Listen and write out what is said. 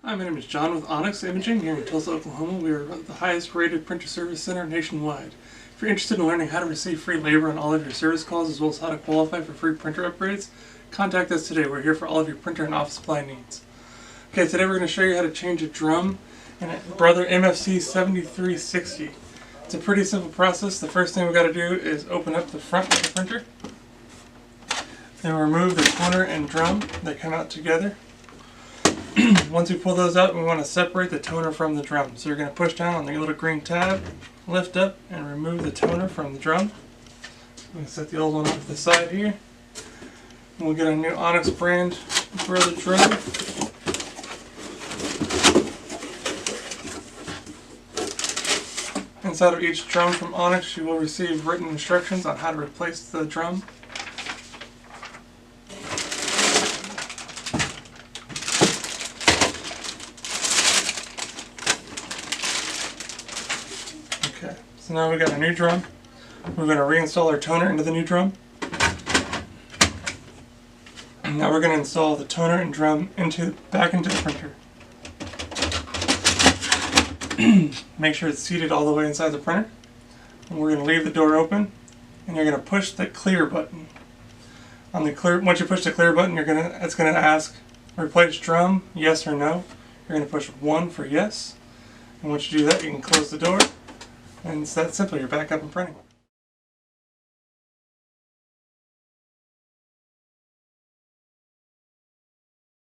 Hi, my name is John with Onyx Imaging here in Tulsa, Oklahoma. We are the highest rated printer service center nationwide. If you're interested in learning how to receive free labor on all of your service calls as well as how to qualify for free printer upgrades, contact us today. We're here for all of your printer and office supply needs. Okay, today we're going to show you how to change a drum in a Brother MFC-7360. It's a pretty simple process. The first thing we've got to do is open up the front of the printer. Then remove the toner and drum. They come out together. Once we pull those out, we want to separate the toner from the drum. So you're going to push down on the little green tab, lift up, and remove the toner from the drum. I'm going to set the old one off to the side here. And we'll get a new Onyx brand Brother drum. Inside of each drum from Onyx, you will receive written instructions on how to replace the drum. Okay, so now we've got a new drum. We're going to reinstall our toner into the new drum. And now we're going to install the toner and drum back into the printer. Make sure it's seated all the way inside the printer. And we're going to leave the door open, and you're going to push the clear button. Once you push the clear button, it's going to ask replace drum, yes or no. You're going to push 1 for yes. And once you do that, you can close the door. And it's that simple. You're back up and printing.